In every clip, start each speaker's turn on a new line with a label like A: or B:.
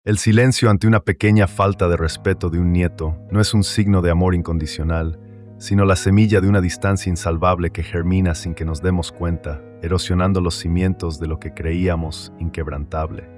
A: El silencio ante una pequeña falta de respeto de un nieto no es un signo de amor incondicional, sino la semilla de una distancia insalvable que germina sin que nos demos cuenta, erosionando los cimientos de lo que creíamos inquebrantable.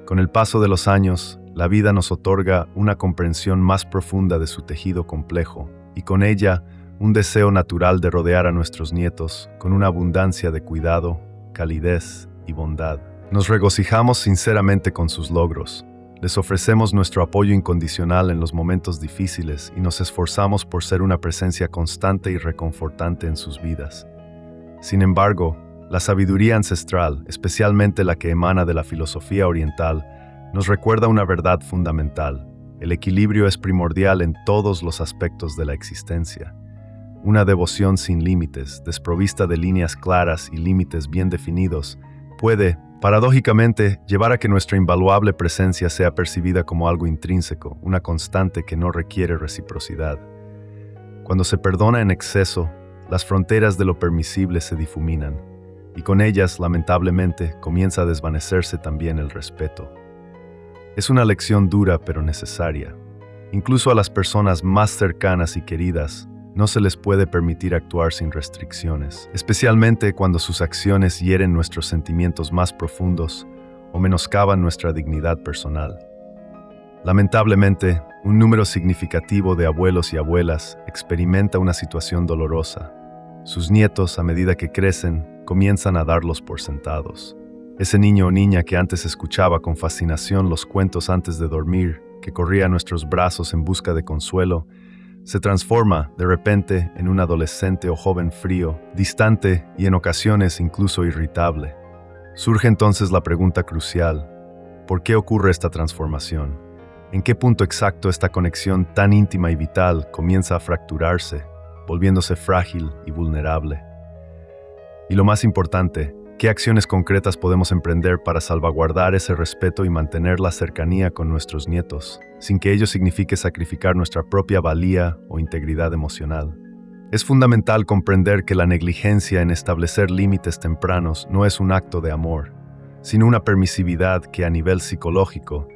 A: Con el paso de los años, la vida nos otorga una comprensión más profunda de su tejido complejo, y con ella, un deseo natural de rodear a nuestros nietos con una abundancia de cuidado, calidez y bondad. Nos regocijamos sinceramente con sus logros. Les ofrecemos nuestro apoyo incondicional en los momentos difíciles y nos esforzamos por ser una presencia constante y reconfortante en sus vidas. Sin embargo, la sabiduría ancestral, especialmente la que emana de la filosofía oriental, nos recuerda una verdad fundamental. El equilibrio es primordial en todos los aspectos de la existencia. Una devoción sin límites, desprovista de líneas claras y límites bien definidos, puede, paradójicamente, llevar a que nuestra invaluable presencia sea percibida como algo intrínseco, una constante que no requiere reciprocidad. Cuando se perdona en exceso, las fronteras de lo permisible se difuminan, y con ellas, lamentablemente, comienza a desvanecerse también el respeto. Es una lección dura pero necesaria. Incluso a las personas más cercanas y queridas, no se les puede permitir actuar sin restricciones, especialmente cuando sus acciones hieren nuestros sentimientos más profundos o menoscaban nuestra dignidad personal. Lamentablemente, un número significativo de abuelos y abuelas experimenta una situación dolorosa. Sus nietos, a medida que crecen, comienzan a darlos por sentados. Ese niño o niña que antes escuchaba con fascinación los cuentos antes de dormir, que corría a nuestros brazos en busca de consuelo, se transforma, de repente, en un adolescente o joven frío, distante y en ocasiones incluso irritable. Surge entonces la pregunta crucial: ¿por qué ocurre esta transformación? ¿En qué punto exacto esta conexión tan íntima y vital comienza a fracturarse, volviéndose frágil y vulnerable? Y lo más importante, ¿qué acciones concretas podemos emprender para salvaguardar ese respeto y mantener la cercanía con nuestros nietos, sin que ello signifique sacrificar nuestra propia valía o integridad emocional? Es fundamental comprender que la negligencia en establecer límites tempranos no es un acto de amor, sino una permisividad que a nivel psicológico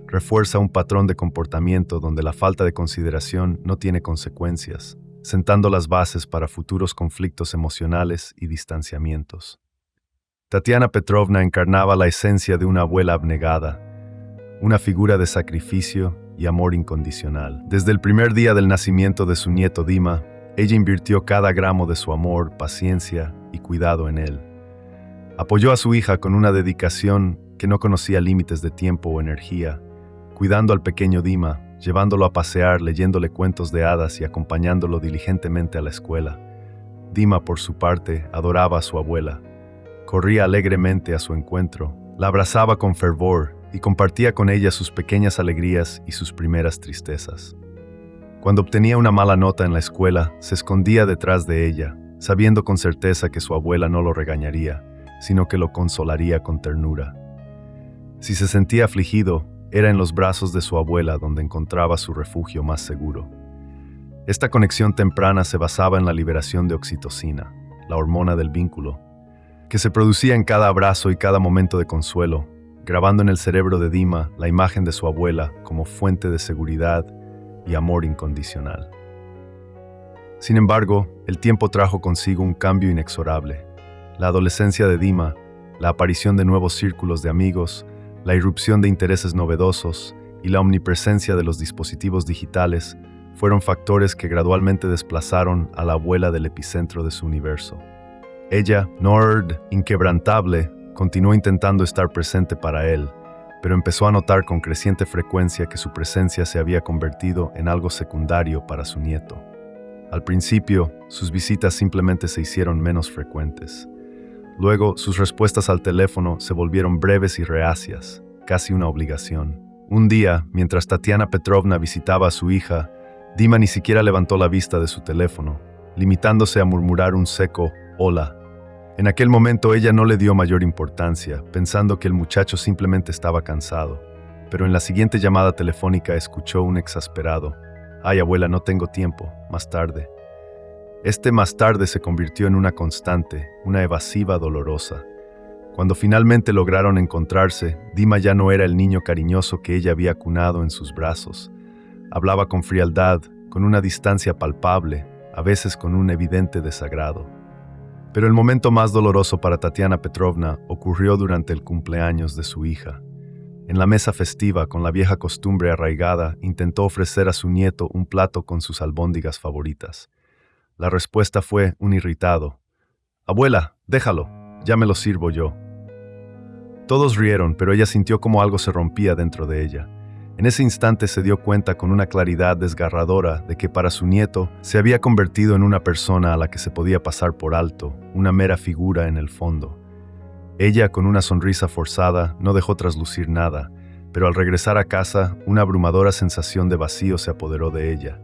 A: refuerza un patrón de comportamiento donde la falta de consideración no tiene consecuencias, sentando las bases para futuros conflictos emocionales y distanciamientos. Tatiana Petrovna encarnaba la esencia de una abuela abnegada, una figura de sacrificio y amor incondicional. Desde el primer día del nacimiento de su nieto Dima, ella invirtió cada gramo de su amor, paciencia y cuidado en él. Apoyó a su hija con una dedicación que no conocía límites de tiempo o energía, cuidando al pequeño Dima, llevándolo a pasear, leyéndole cuentos de hadas y acompañándolo diligentemente a la escuela. Dima, por su parte, adoraba a su abuela. Corría alegremente a su encuentro, la abrazaba con fervor y compartía con ella sus pequeñas alegrías y sus primeras tristezas. Cuando obtenía una mala nota en la escuela, se escondía detrás de ella, sabiendo con certeza que su abuela no lo regañaría, sino que lo consolaría con ternura. Si se sentía afligido, era en los brazos de su abuela donde encontraba su refugio más seguro. Esta conexión temprana se basaba en la liberación de oxitocina, la hormona del vínculo, que se producía en cada abrazo y cada momento de consuelo, grabando en el cerebro de Dima la imagen de su abuela como fuente de seguridad y amor incondicional. Sin embargo, el tiempo trajo consigo un cambio inexorable. La adolescencia de Dima, la aparición de nuevos círculos de amigos, la irrupción de intereses novedosos y la omnipresencia de los dispositivos digitales fueron factores que gradualmente desplazaron a la abuela del epicentro de su universo. Ella, nerd, inquebrantable, continuó intentando estar presente para él, pero empezó a notar con creciente frecuencia que su presencia se había convertido en algo secundario para su nieto. Al principio, sus visitas simplemente se hicieron menos frecuentes. Luego, sus respuestas al teléfono se volvieron breves y reacias, casi una obligación. Un día, mientras Tatiana Petrovna visitaba a su hija, Dima ni siquiera levantó la vista de su teléfono, limitándose a murmurar un seco «hola». En aquel momento ella no le dio mayor importancia, pensando que el muchacho simplemente estaba cansado. Pero en la siguiente llamada telefónica escuchó un exasperado «Ay, abuela, no tengo tiempo, más tarde». Este más tarde se convirtió en una constante, una evasiva dolorosa. Cuando finalmente lograron encontrarse, Dima ya no era el niño cariñoso que ella había cunado en sus brazos. Hablaba con frialdad, con una distancia palpable, a veces con un evidente desagrado. Pero el momento más doloroso para Tatiana Petrovna ocurrió durante el cumpleaños de su hija. En la mesa festiva, con la vieja costumbre arraigada, intentó ofrecer a su nieto un plato con sus albóndigas favoritas. La respuesta fue un irritado: «Abuela, déjalo, ya me lo sirvo yo». Todos rieron, pero ella sintió como algo se rompía dentro de ella. En ese instante se dio cuenta con una claridad desgarradora de que para su nieto se había convertido en una persona a la que se podía pasar por alto, una mera figura en el fondo. Ella, con una sonrisa forzada, no dejó traslucir nada, pero al regresar a casa, una abrumadora sensación de vacío se apoderó de ella.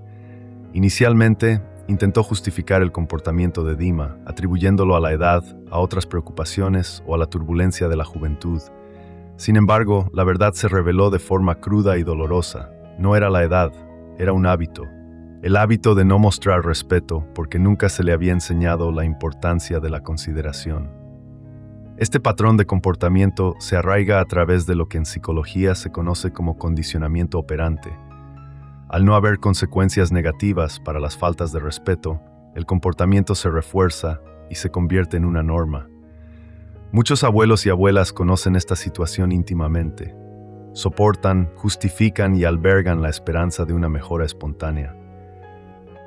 A: Inicialmente, intentó justificar el comportamiento de Dima, atribuyéndolo a la edad, a otras preocupaciones o a la turbulencia de la juventud. Sin embargo, la verdad se reveló de forma cruda y dolorosa. No era la edad, era un hábito. El hábito de no mostrar respeto porque nunca se le había enseñado la importancia de la consideración. Este patrón de comportamiento se arraiga a través de lo que en psicología se conoce como condicionamiento operante. Al no haber consecuencias negativas para las faltas de respeto, el comportamiento se refuerza y se convierte en una norma. Muchos abuelos y abuelas conocen esta situación íntimamente. Soportan, justifican y albergan la esperanza de una mejora espontánea.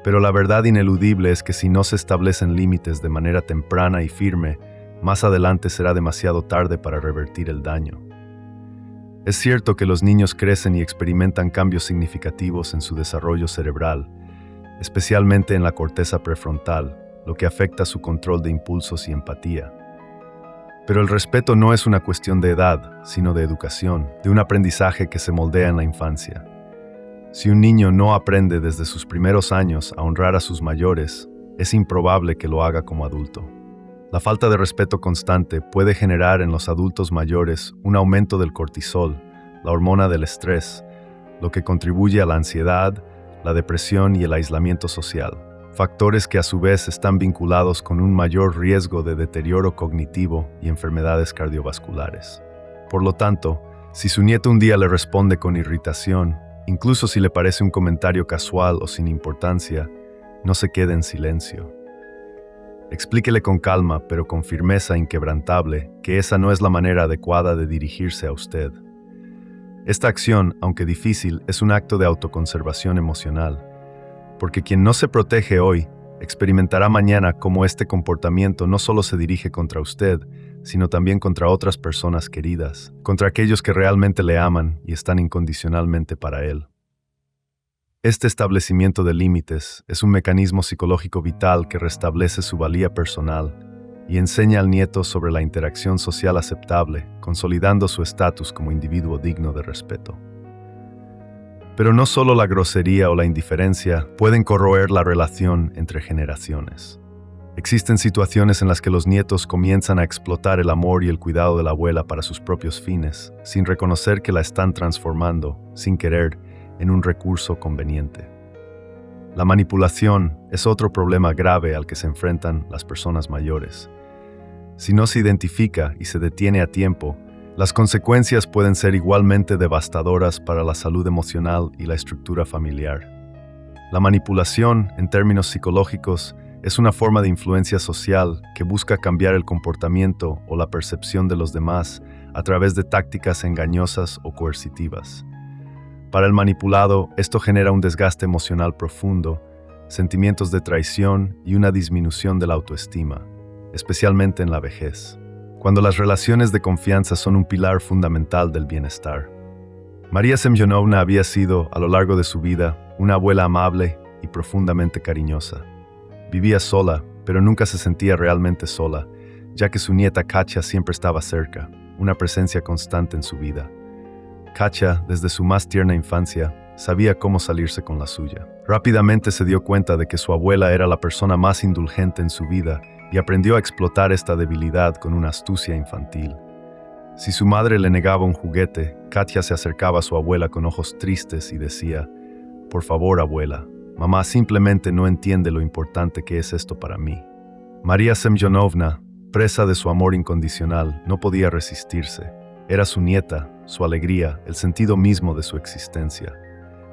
A: Pero la verdad ineludible es que si no se establecen límites de manera temprana y firme, más adelante será demasiado tarde para revertir el daño. Es cierto que los niños crecen y experimentan cambios significativos en su desarrollo cerebral, especialmente en la corteza prefrontal, lo que afecta su control de impulsos y empatía. Pero el respeto no es una cuestión de edad, sino de educación, de un aprendizaje que se moldea en la infancia. Si un niño no aprende desde sus primeros años a honrar a sus mayores, es improbable que lo haga como adulto. La falta de respeto constante puede generar en los adultos mayores un aumento del cortisol, la hormona del estrés, lo que contribuye a la ansiedad, la depresión y el aislamiento social. Factores que a su vez están vinculados con un mayor riesgo de deterioro cognitivo y enfermedades cardiovasculares. Por lo tanto, si su nieto un día le responde con irritación, incluso si le parece un comentario casual o sin importancia, no se quede en silencio. Explíquele con calma, pero con firmeza inquebrantable, que esa no es la manera adecuada de dirigirse a usted. Esta acción, aunque difícil, es un acto de autoconservación emocional, porque quien no se protege hoy, experimentará mañana cómo este comportamiento no solo se dirige contra usted, sino también contra otras personas queridas, contra aquellos que realmente le aman y están incondicionalmente para él. Este establecimiento de límites es un mecanismo psicológico vital que restablece su valía personal y enseña al nieto sobre la interacción social aceptable, consolidando su estatus como individuo digno de respeto. Pero no solo la grosería o la indiferencia pueden corroer la relación entre generaciones. Existen situaciones en las que los nietos comienzan a explotar el amor y el cuidado de la abuela para sus propios fines, sin reconocer que la están transformando, sin querer, en un recurso conveniente. La manipulación es otro problema grave al que se enfrentan las personas mayores. Si no se identifica y se detiene a tiempo, las consecuencias pueden ser igualmente devastadoras para la salud emocional y la estructura familiar. La manipulación, en términos psicológicos, es una forma de influencia social que busca cambiar el comportamiento o la percepción de los demás a través de tácticas engañosas o coercitivas. Para el manipulado, esto genera un desgaste emocional profundo, sentimientos de traición y una disminución de la autoestima, especialmente en la vejez, cuando las relaciones de confianza son un pilar fundamental del bienestar. María Semyonovna había sido, a lo largo de su vida, una abuela amable y profundamente cariñosa. Vivía sola, pero nunca se sentía realmente sola, ya que su nieta Katya siempre estaba cerca, una presencia constante en su vida. Katya, desde su más tierna infancia, sabía cómo salirse con la suya. Rápidamente se dio cuenta de que su abuela era la persona más indulgente en su vida y aprendió a explotar esta debilidad con una astucia infantil. Si su madre le negaba un juguete, Katya se acercaba a su abuela con ojos tristes y decía: «Por favor, abuela, mamá simplemente no entiende lo importante que es esto para mí». María Semyonovna, Presa de su amor incondicional, no podía resistirse. Era su nieta, su alegría, el sentido mismo de su existencia.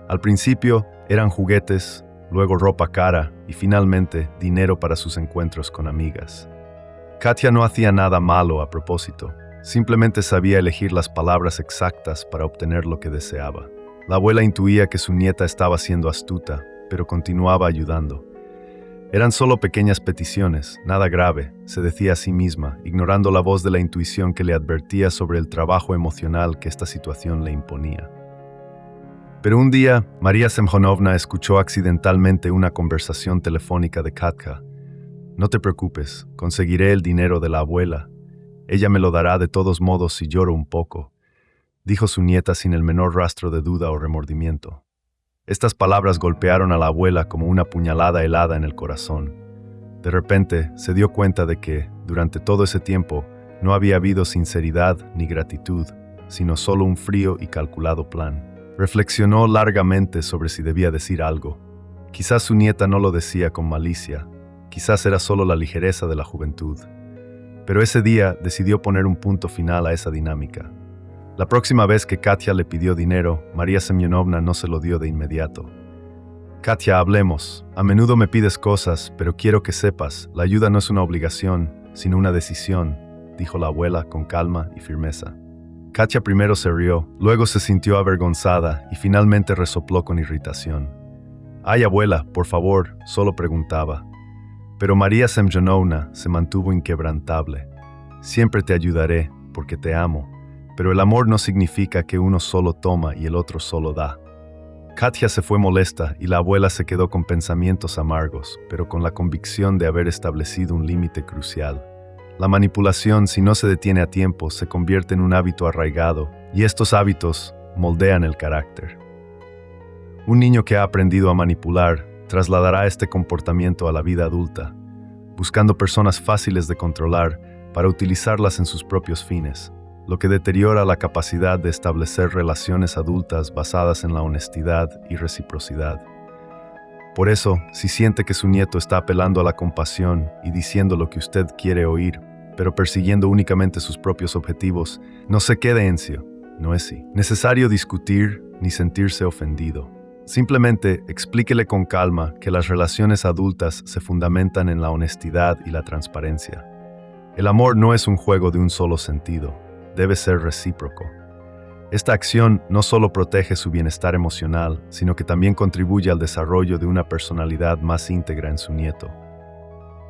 A: Al principio eran juguetes, luego ropa cara y finalmente dinero para sus encuentros con amigas. Katia no hacía nada malo a propósito, simplemente sabía elegir las palabras exactas para obtener lo que deseaba. La abuela intuía que su nieta estaba siendo astuta, pero continuaba ayudando. Eran solo pequeñas peticiones, nada grave, se decía a sí misma, ignorando la voz de la intuición que le advertía sobre el trabajo emocional que esta situación le imponía. Pero un día, María Semjonovna escuchó accidentalmente una conversación telefónica de Katka. «No te preocupes, conseguiré el dinero de la abuela. Ella me lo dará de todos modos si lloro un poco», dijo su nieta sin el menor rastro de duda o remordimiento. Estas palabras golpearon a la abuela como una puñalada helada en el corazón. De repente, se dio cuenta de que, durante todo ese tiempo, no había habido sinceridad ni gratitud, sino solo un frío y calculado plan. Reflexionó largamente sobre si debía decir algo. Quizás su nieta no lo decía con malicia, quizás era solo la ligereza de la juventud. Pero ese día decidió poner un punto final a esa dinámica. La próxima vez que Katia le pidió dinero, María Semyonovna no se lo dio de inmediato. «Katia, hablemos. A menudo me pides cosas, pero quiero que sepas, la ayuda no es una obligación, sino una decisión», dijo la abuela con calma y firmeza. Katia primero se rió, luego se sintió avergonzada y finalmente resopló con irritación. «Ay, abuela, por favor», solo preguntaba. Pero María Semyonovna se mantuvo inquebrantable. «Siempre te ayudaré, porque te amo. Pero el amor no significa que uno solo toma y el otro solo da». Katia se fue molesta y la abuela se quedó con pensamientos amargos, pero con la convicción de haber establecido un límite crucial. La manipulación, si no se detiene a tiempo, se convierte en un hábito arraigado, y estos hábitos moldean el carácter. Un niño que ha aprendido a manipular trasladará este comportamiento a la vida adulta, buscando personas fáciles de controlar para utilizarlas en sus propios fines, lo que deteriora la capacidad de establecer relaciones adultas basadas en la honestidad y reciprocidad. Por eso, si siente que su nieto está apelando a la compasión y diciendo lo que usted quiere oír, pero persiguiendo únicamente sus propios objetivos, no se quede encio, no es necesario discutir ni sentirse ofendido. Simplemente explíquele con calma que las relaciones adultas se fundamentan en la honestidad y la transparencia. El amor no es un juego de un solo sentido, debe ser recíproco. Esta acción no solo protege su bienestar emocional, sino que también contribuye al desarrollo de una personalidad más íntegra en su nieto.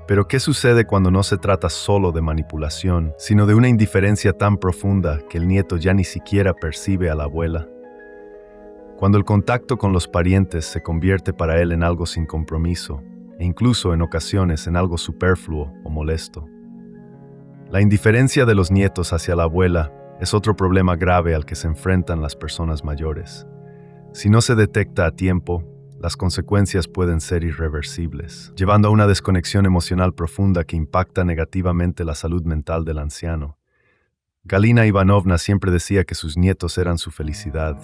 A: Pero ¿qué sucede cuando no se trata solo de manipulación, sino de una indiferencia tan profunda que el nieto ya ni siquiera percibe a la abuela? Cuando el contacto con los parientes se convierte para él en algo sin compromiso, e incluso en ocasiones en algo superfluo o molesto. La indiferencia de los nietos hacia la abuela es otro problema grave al que se enfrentan las personas mayores. Si no se detecta a tiempo, las consecuencias pueden ser irreversibles, llevando a una desconexión emocional profunda que impacta negativamente la salud mental del anciano. Galina Ivanovna siempre decía que sus nietos eran su felicidad.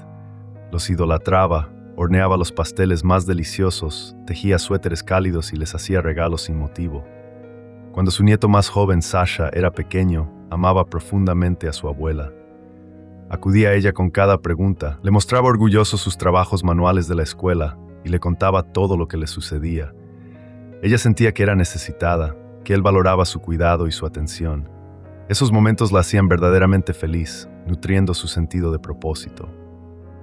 A: Los idolatraba, horneaba los pasteles más deliciosos, tejía suéteres cálidos y les hacía regalos sin motivo. Cuando su nieto más joven, Sasha, era pequeño, amaba profundamente a su abuela. Acudía a ella con cada pregunta, le mostraba orgulloso sus trabajos manuales de la escuela y le contaba todo lo que le sucedía. Ella sentía que era necesitada, que él valoraba su cuidado y su atención. Esos momentos la hacían verdaderamente feliz, nutriendo su sentido de propósito.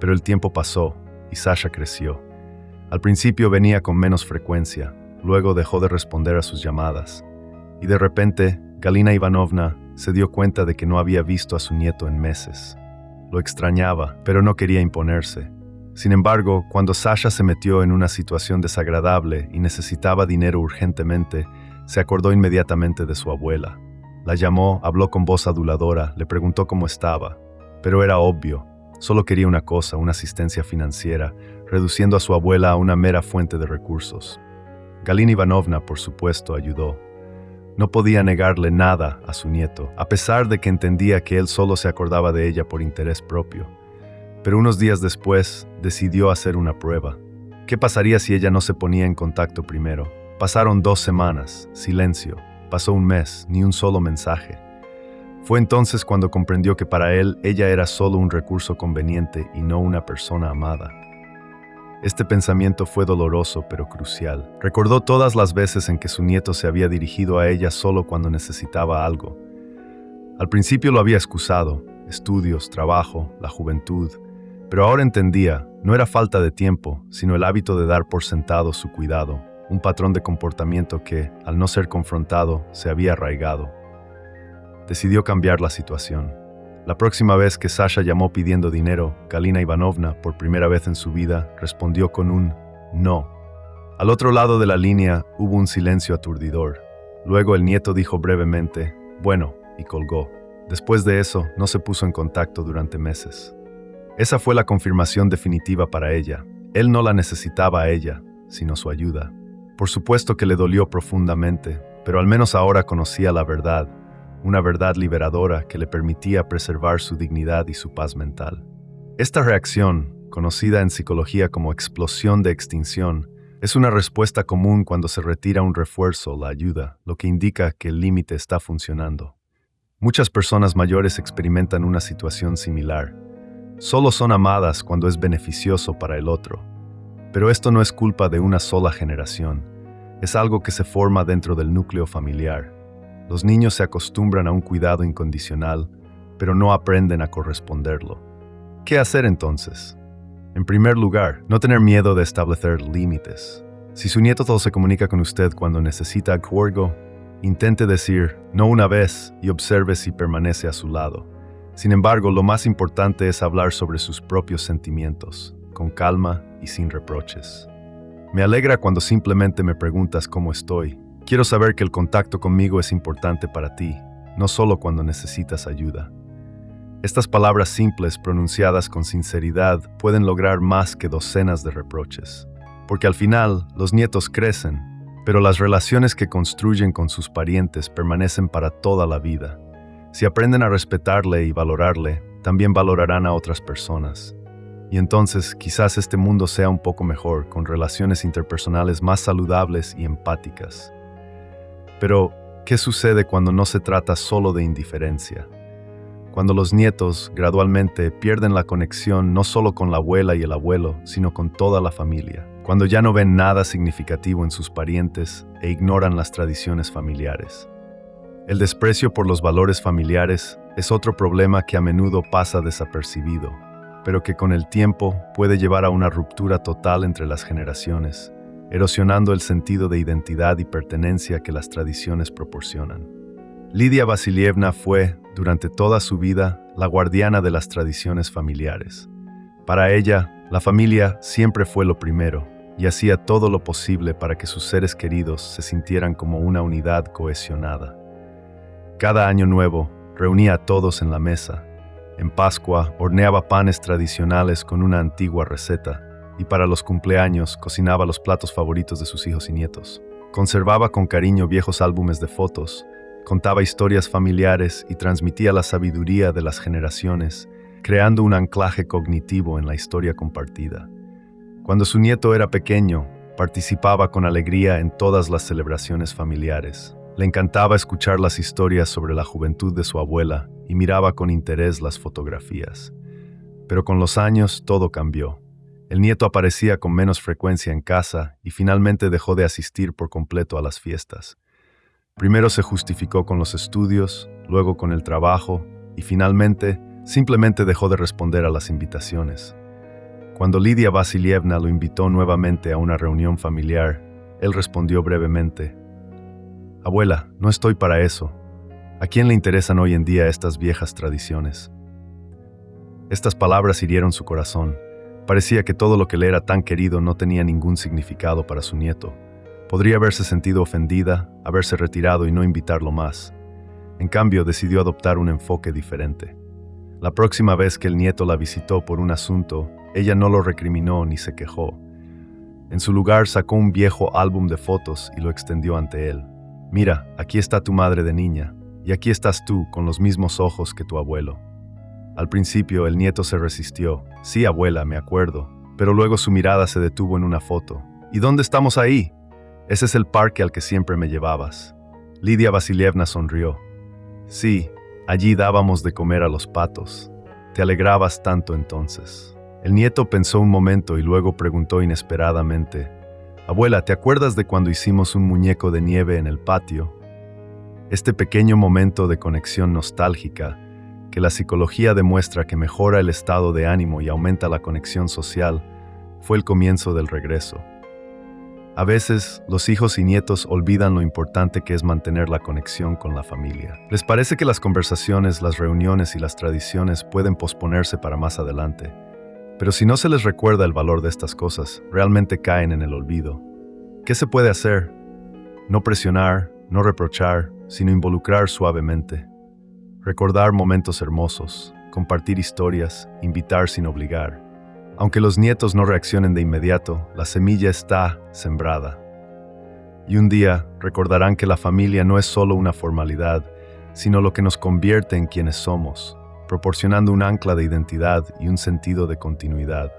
A: Pero el tiempo pasó y Sasha creció. Al principio venía con menos frecuencia, luego dejó de responder a sus llamadas. Y de repente, Galina Ivanovna se dio cuenta de que no había visto a su nieto en meses. Lo extrañaba, pero no quería imponerse. Sin embargo, cuando Sasha se metió en una situación desagradable y necesitaba dinero urgentemente, se acordó inmediatamente de su abuela. La llamó, habló con voz aduladora, le preguntó cómo estaba. Pero era obvio, solo quería una cosa, una asistencia financiera, reduciendo a su abuela a una mera fuente de recursos. Galina Ivanovna, por supuesto, ayudó. No podía negarle nada a su nieto, a pesar de que entendía que él solo se acordaba de ella por interés propio. Pero unos días después, decidió hacer una prueba. ¿Qué pasaría si ella no se ponía en contacto primero? Pasaron 2 semanas, silencio. Pasó un mes, ni un solo mensaje. Fue entonces cuando comprendió que para él ella era solo un recurso conveniente y no una persona amada. Este pensamiento fue doloroso pero crucial. Recordó todas las veces en que su nieto se había dirigido a ella solo cuando necesitaba algo. Al principio lo había excusado, estudios, trabajo, la juventud, pero ahora entendía, no era falta de tiempo, sino el hábito de dar por sentado su cuidado, un patrón de comportamiento que, al no ser confrontado, se había arraigado. Decidió cambiar la situación. La próxima vez que Sasha llamó pidiendo dinero, Galina Ivanovna, por primera vez en su vida, respondió con un no. Al otro lado de la línea hubo un silencio aturdidor. Luego el nieto dijo brevemente, bueno, y colgó. Después de eso, no se puso en contacto durante meses. Esa fue la confirmación definitiva para ella. Él no la necesitaba a ella, sino su ayuda. Por supuesto que le dolió profundamente, pero al menos ahora conocía la verdad. Una verdad liberadora que le permitía preservar su dignidad y su paz mental. Esta reacción, conocida en psicología como explosión de extinción, es una respuesta común cuando se retira un refuerzo, la ayuda, lo que indica que el límite está funcionando. Muchas personas mayores experimentan una situación similar. Solo son amadas cuando es beneficioso para el otro. Pero esto no es culpa de una sola generación. Es algo que se forma dentro del núcleo familiar. Los niños se acostumbran a un cuidado incondicional, pero no aprenden a corresponderlo. ¿Qué hacer entonces? En primer lugar, no tener miedo de establecer límites. Si su nieto solo se comunica con usted cuando necesita algo, intente decir no una vez y observe si permanece a su lado. Sin embargo, lo más importante es hablar sobre sus propios sentimientos, con calma y sin reproches. Me alegra cuando simplemente me preguntas cómo estoy. Quiero saber que el contacto conmigo es importante para ti, no solo cuando necesitas ayuda. Estas palabras simples pronunciadas con sinceridad pueden lograr más que docenas de reproches. Porque al final, los nietos crecen, pero las relaciones que construyen con sus parientes permanecen para toda la vida. Si aprenden a respetarle y valorarle, también valorarán a otras personas. Y entonces, quizás este mundo sea un poco mejor, con relaciones interpersonales más saludables y empáticas. Pero, ¿qué sucede cuando no se trata solo de indiferencia? Cuando los nietos, gradualmente, pierden la conexión no solo con la abuela y el abuelo, sino con toda la familia. Cuando ya no ven nada significativo en sus parientes e ignoran las tradiciones familiares. El desprecio por los valores familiares es otro problema que a menudo pasa desapercibido, pero que con el tiempo puede llevar a una ruptura total entre las generaciones, erosionando el sentido de identidad y pertenencia que las tradiciones proporcionan. Lidia Vasilievna fue, durante toda su vida, la guardiana de las tradiciones familiares. Para ella, la familia siempre fue lo primero, y hacía todo lo posible para que sus seres queridos se sintieran como una unidad cohesionada. Cada año nuevo, reunía a todos en la mesa. En Pascua, horneaba panes tradicionales con una antigua receta, y para los cumpleaños cocinaba los platos favoritos de sus hijos y nietos. Conservaba con cariño viejos álbumes de fotos, contaba historias familiares y transmitía la sabiduría de las generaciones, creando un anclaje cognitivo en la historia compartida. Cuando su nieto era pequeño, participaba con alegría en todas las celebraciones familiares. Le encantaba escuchar las historias sobre la juventud de su abuela y miraba con interés las fotografías. Pero con los años todo cambió. El nieto aparecía con menos frecuencia en casa y finalmente dejó de asistir por completo a las fiestas. Primero se justificó con los estudios, luego con el trabajo y finalmente simplemente dejó de responder a las invitaciones. Cuando Lidia Vasilievna lo invitó nuevamente a una reunión familiar, él respondió brevemente: «Abuela, no estoy para eso. ¿A quién le interesan hoy en día estas viejas tradiciones?». Estas palabras hirieron su corazón. Parecía que todo lo que le era tan querido no tenía ningún significado para su nieto. Podría haberse sentido ofendida, haberse retirado y no invitarlo más. En cambio, decidió adoptar un enfoque diferente. La próxima vez que el nieto la visitó por un asunto, ella no lo recriminó ni se quejó. En su lugar sacó un viejo álbum de fotos y lo extendió ante él. «Mira, aquí está tu madre de niña, y aquí estás tú con los mismos ojos que tu abuelo». Al principio el nieto se resistió. «Sí, abuela, me acuerdo», pero luego su mirada se detuvo en una foto. «¿Y dónde estamos ahí?». «Ese es el parque al que siempre me llevabas». Lidia Vasilievna sonrió. Sí, allí dábamos de comer a los patos. Te alegrabas tanto entonces. El nieto pensó un momento y luego preguntó inesperadamente: Abuela, ¿te acuerdas de cuando hicimos un muñeco de nieve en el patio? Este pequeño momento de conexión nostálgica, que la psicología demuestra que mejora el estado de ánimo y aumenta la conexión social, fue el comienzo del regreso. A veces, los hijos y nietos olvidan lo importante que es mantener la conexión con la familia. Les parece que las conversaciones, las reuniones y las tradiciones pueden posponerse para más adelante. Pero si no se les recuerda el valor de estas cosas, realmente caen en el olvido. ¿Qué se puede hacer? No presionar, no reprochar, sino involucrar suavemente. Recordar momentos hermosos, compartir historias, invitar sin obligar. Aunque los nietos no reaccionen de inmediato, la semilla está sembrada. Y un día recordarán que la familia no es solo una formalidad, sino lo que nos convierte en quienes somos, proporcionando un ancla de identidad y un sentido de continuidad.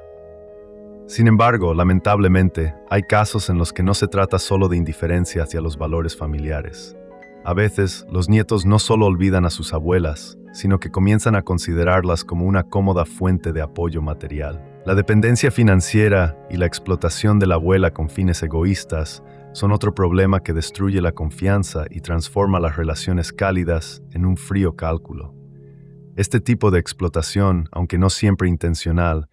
A: Sin embargo, lamentablemente, hay casos en los que no se trata solo de indiferencia hacia los valores familiares. A veces, los nietos no solo olvidan a sus abuelas, sino que comienzan a considerarlas como una cómoda fuente de apoyo material. La dependencia financiera y la explotación de la abuela con fines egoístas son otro problema que destruye la confianza y transforma las relaciones cálidas en un frío cálculo. Este tipo de explotación, aunque no siempre intencional,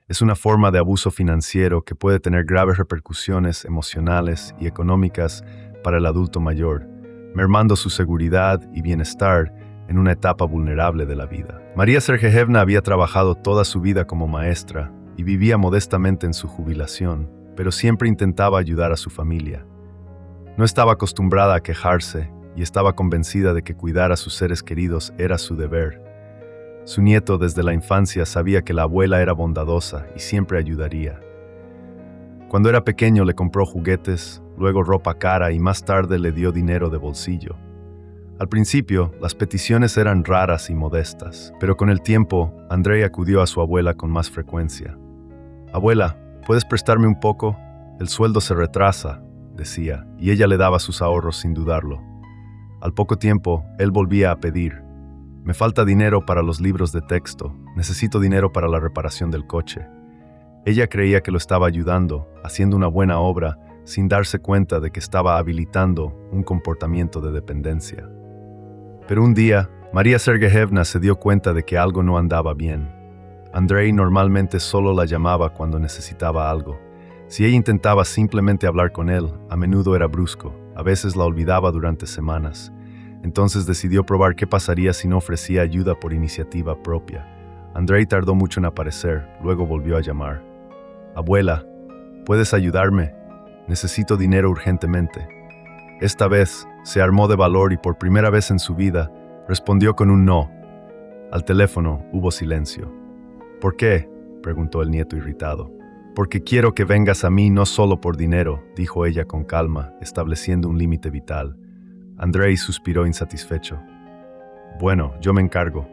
A: es una forma de abuso financiero que puede tener graves repercusiones emocionales y económicas para el adulto mayor, mermando su seguridad y bienestar en una etapa vulnerable de la vida. María Sergeyevna había trabajado toda su vida como maestra y vivía modestamente en su jubilación, pero siempre intentaba ayudar a su familia. No estaba acostumbrada a quejarse y estaba convencida de que cuidar a sus seres queridos era su deber. Su nieto desde la infancia sabía que la abuela era bondadosa y siempre ayudaría. Cuando era pequeño le compró juguetes, luego ropa cara y más tarde le dio dinero de bolsillo. Al principio, las peticiones eran raras y modestas, pero con el tiempo, Andrei acudió a su abuela con más frecuencia. «Abuela, ¿puedes prestarme un poco? El sueldo se retrasa», decía, y ella le daba sus ahorros sin dudarlo. Al poco tiempo, él volvía a pedir: «Me falta dinero para los libros de texto, necesito dinero para la reparación del coche». Ella creía que lo estaba ayudando, haciendo una buena obra, sin darse cuenta de que estaba habilitando un comportamiento de dependencia. Pero un día, María Sergeyevna se dio cuenta de que algo no andaba bien. Andrei normalmente solo la llamaba cuando necesitaba algo. Si ella intentaba simplemente hablar con él, a menudo era brusco, a veces la olvidaba durante semanas. Entonces decidió probar qué pasaría si no ofrecía ayuda por iniciativa propia. Andrei tardó mucho en aparecer, luego volvió a llamar. «Abuela, ¿puedes ayudarme? Necesito dinero urgentemente». Esta vez, se armó de valor y por primera vez en su vida, respondió con un no. Al teléfono hubo silencio. «¿Por qué?», preguntó el nieto irritado. «Porque quiero que vengas a mí no solo por dinero», dijo ella con calma, estableciendo un límite vital. Andrei suspiró insatisfecho. «Bueno, yo me encargo».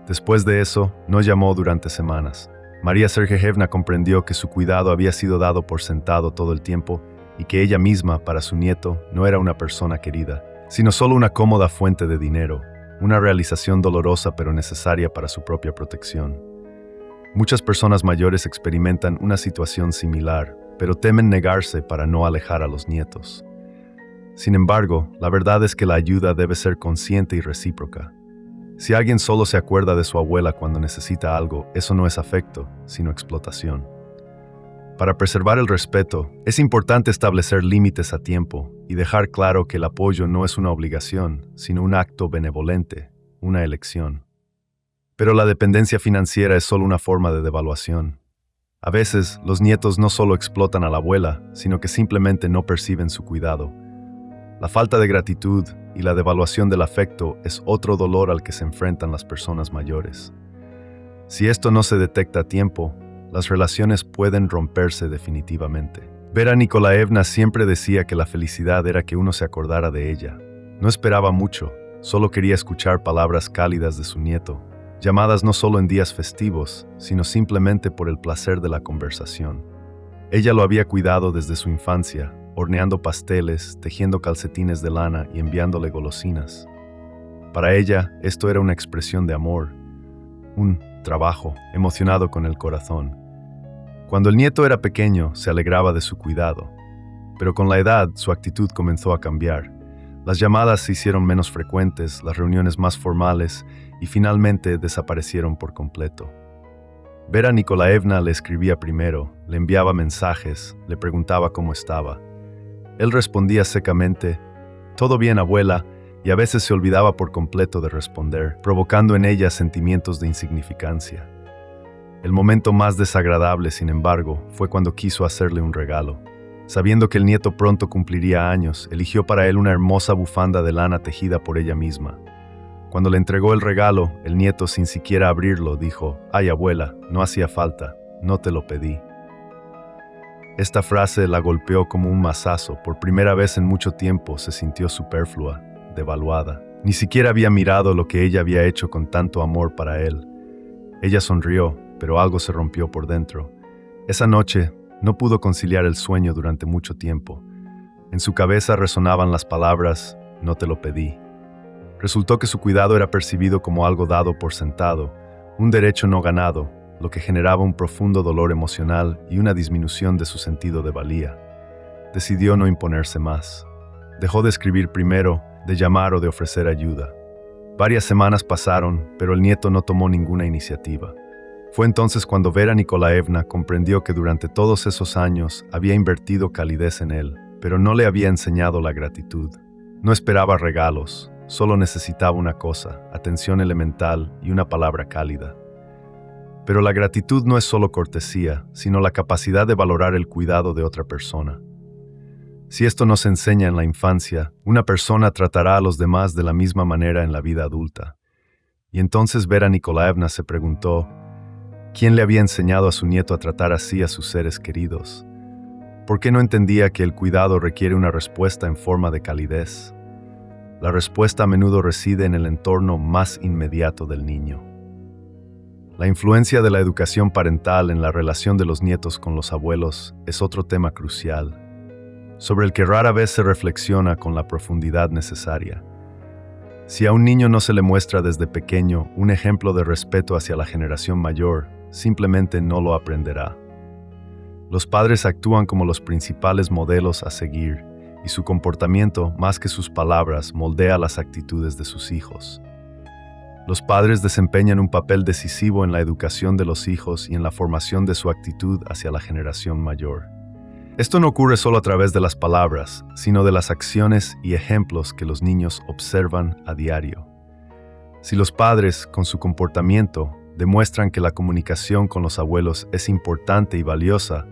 A: Después de eso, no llamó durante semanas. María Sergeyevna comprendió que su cuidado había sido dado por sentado todo el tiempo y que ella misma, para su nieto, no era una persona querida, sino solo una cómoda fuente de dinero, una realización dolorosa pero necesaria para su propia protección. Muchas personas mayores experimentan una situación similar, pero temen negarse para no alejar a los nietos. Sin embargo, la verdad es que la ayuda debe ser consciente y recíproca. Si alguien solo se acuerda de su abuela cuando necesita algo, eso no es afecto, sino explotación. Para preservar el respeto, es importante establecer límites a tiempo y dejar claro que el apoyo no es una obligación, sino un acto benevolente, una elección. Pero la dependencia financiera es solo una forma de devaluación. A veces, los nietos no solo explotan a la abuela, sino que simplemente no perciben su cuidado. La falta de gratitud y la devaluación del afecto es otro dolor al que se enfrentan las personas mayores. Si esto no se detecta a tiempo, las relaciones pueden romperse definitivamente. Vera Nikolaevna siempre decía que la felicidad era que uno se acordara de ella. No esperaba mucho, solo quería escuchar palabras cálidas de su nieto, llamadas no solo en días festivos, sino simplemente por el placer de la conversación. Ella lo había cuidado desde su infancia, horneando pasteles, tejiendo calcetines de lana y enviándole golosinas. Para ella, esto era una expresión de amor, un trabajo emocionado con el corazón. Cuando el nieto era pequeño, se alegraba de su cuidado, pero con la edad su actitud comenzó a cambiar. Las llamadas se hicieron menos frecuentes, las reuniones más formales y finalmente desaparecieron por completo. Vera Nikolaevna le escribía primero, le enviaba mensajes, le preguntaba cómo estaba. Él respondía secamente, «Todo bien, abuela», y a veces se olvidaba por completo de responder, provocando en ella sentimientos de insignificancia. El momento más desagradable, sin embargo, fue cuando quiso hacerle un regalo. Sabiendo que el nieto pronto cumpliría años, eligió para él una hermosa bufanda de lana tejida por ella misma. Cuando le entregó el regalo, el nieto, sin siquiera abrirlo, dijo, «Ay, abuela, no hacía falta, no te lo pedí». Esta frase la golpeó como un mazazo. Por primera vez en mucho tiempo se sintió superflua, devaluada. Ni siquiera había mirado lo que ella había hecho con tanto amor para él. Ella sonrió, pero algo se rompió por dentro. Esa noche no pudo conciliar el sueño durante mucho tiempo. En su cabeza resonaban las palabras, «No te lo pedí». Resultó que su cuidado era percibido como algo dado por sentado, un derecho no ganado, lo que generaba un profundo dolor emocional y una disminución de su sentido de valía. Decidió no imponerse más. Dejó de escribir primero, de llamar o de ofrecer ayuda. Varias semanas pasaron, pero el nieto no tomó ninguna iniciativa. Fue entonces cuando Vera Nikolaevna comprendió que durante todos esos años había invertido calidez en él, pero no le había enseñado la gratitud. No esperaba regalos, solo necesitaba una cosa, atención elemental y una palabra cálida. Pero la gratitud no es solo cortesía, sino la capacidad de valorar el cuidado de otra persona. Si esto no se enseña en la infancia, una persona tratará a los demás de la misma manera en la vida adulta. Y entonces Vera Nikolaevna se preguntó, ¿quién le había enseñado a su nieto a tratar así a sus seres queridos? ¿Por qué no entendía que el cuidado requiere una respuesta en forma de calidez? La respuesta a menudo reside en el entorno más inmediato del niño. La influencia de la educación parental en la relación de los nietos con los abuelos es otro tema crucial, sobre el que rara vez se reflexiona con la profundidad necesaria. Si a un niño no se le muestra desde pequeño un ejemplo de respeto hacia la generación mayor, simplemente no lo aprenderá. Los padres actúan como los principales modelos a seguir, y su comportamiento, más que sus palabras, moldea las actitudes de sus hijos. Los padres desempeñan un papel decisivo en la educación de los hijos y en la formación de su actitud hacia la generación mayor. Esto no ocurre solo a través de las palabras, sino de las acciones y ejemplos que los niños observan a diario. Si los padres, con su comportamiento, demuestran que la comunicación con los abuelos es importante y valiosa,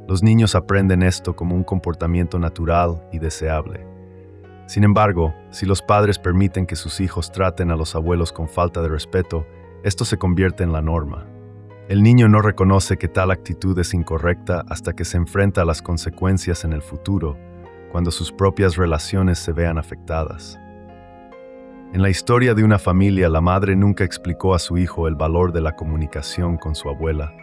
A: los niños aprenden esto como un comportamiento natural y deseable. Sin embargo, si los padres permiten que sus hijos traten a los abuelos con falta de respeto, esto se convierte en la norma. El niño no reconoce que tal actitud es incorrecta hasta que se enfrenta a las consecuencias en el futuro, cuando sus propias relaciones se vean afectadas. En la historia de una familia, la madre nunca explicó a su hijo el valor de la comunicación con su abuela.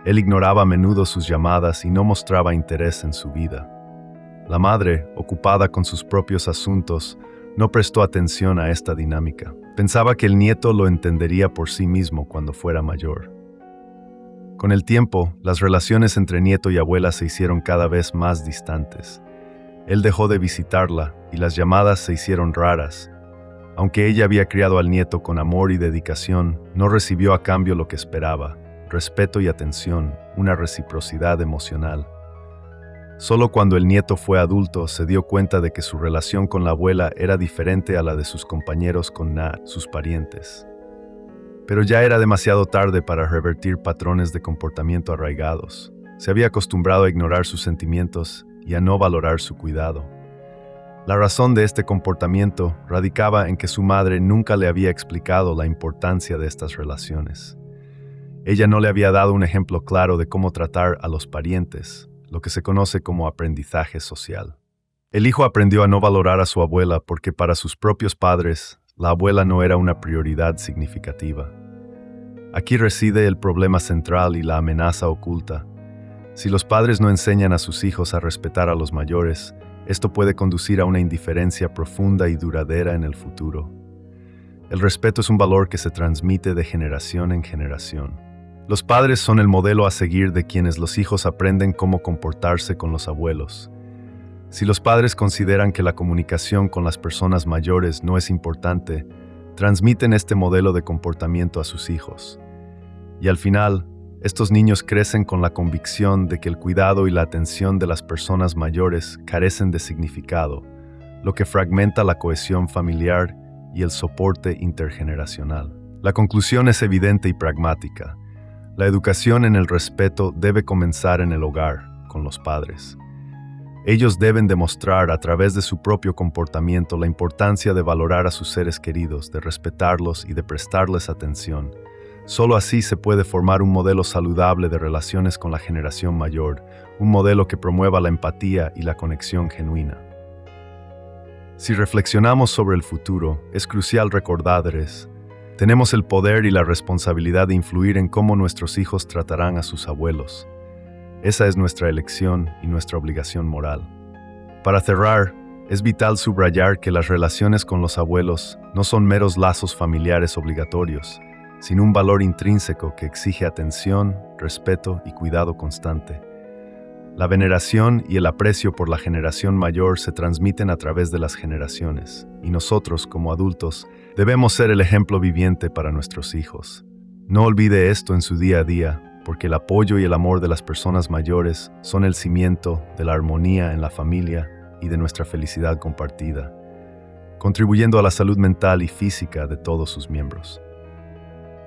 A: Él ignoraba a menudo sus llamadas y no mostraba interés en su vida. La madre, ocupada con sus propios asuntos, no prestó atención a esta dinámica. Pensaba que el nieto lo entendería por sí mismo cuando fuera mayor. Con el tiempo, las relaciones entre nieto y abuela se hicieron cada vez más distantes. Él dejó de visitarla y las llamadas se hicieron raras. Aunque ella había criado al nieto con amor y dedicación, no recibió a cambio lo que esperaba: respeto y atención, una reciprocidad emocional. Solo cuando el nieto fue adulto se dio cuenta de que su relación con la abuela era diferente a la de sus compañeros con sus parientes. Pero ya era demasiado tarde para revertir patrones de comportamiento arraigados. Se había acostumbrado a ignorar sus sentimientos y a no valorar su cuidado. La razón de este comportamiento radicaba en que su madre nunca le había explicado la importancia de estas relaciones. Ella no le había dado un ejemplo claro de cómo tratar a los parientes, lo que se conoce como aprendizaje social. El hijo aprendió a no valorar a su abuela porque para sus propios padres, la abuela no era una prioridad significativa. Aquí reside el problema central y la amenaza oculta. Si los padres no enseñan a sus hijos a respetar a los mayores, Esto puede conducir a una indiferencia profunda y duradera en el futuro. El respeto es un valor que se transmite de generación en generación. Los padres son el modelo a seguir de quienes los hijos aprenden cómo comportarse con los abuelos. Si los padres consideran que la comunicación con las personas mayores no es importante, transmiten este modelo de comportamiento a sus hijos. Y al final, estos niños crecen con la convicción de que el cuidado y la atención de las personas mayores carecen de significado, lo que fragmenta la cohesión familiar y el soporte intergeneracional. La conclusión es evidente y pragmática. La educación en el respeto debe comenzar en el hogar, con los padres. Ellos deben demostrar a través de su propio comportamiento la importancia de valorar a sus seres queridos, de respetarlos y de prestarles atención. Solo así se puede formar un modelo saludable de relaciones con la generación mayor, un modelo que promueva la empatía y la conexión genuina. Si reflexionamos sobre el futuro, es crucial recordarles: tenemos el poder y la responsabilidad de influir en cómo nuestros hijos tratarán a sus abuelos. Esa es nuestra elección y nuestra obligación moral. Para cerrar, es vital subrayar que las relaciones con los abuelos no son meros lazos familiares obligatorios, sino un valor intrínseco que exige atención, respeto y cuidado constante. La veneración y el aprecio por la generación mayor se transmiten a través de las generaciones, y nosotros, como adultos, debemos ser el ejemplo viviente para nuestros hijos. No olvide esto en su día a día, porque el apoyo y el amor de las personas mayores son el cimiento de la armonía en la familia y de nuestra felicidad compartida, contribuyendo a la salud mental y física de todos sus miembros.